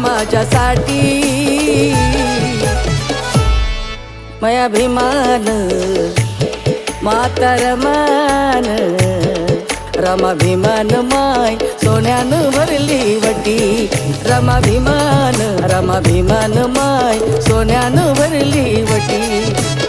माझ्यासाठी माया अभिमान मातारमान रमाभिमान माय सोन्यानं भरली वटी रमाभिमान माय सोन्यानं भरली वटी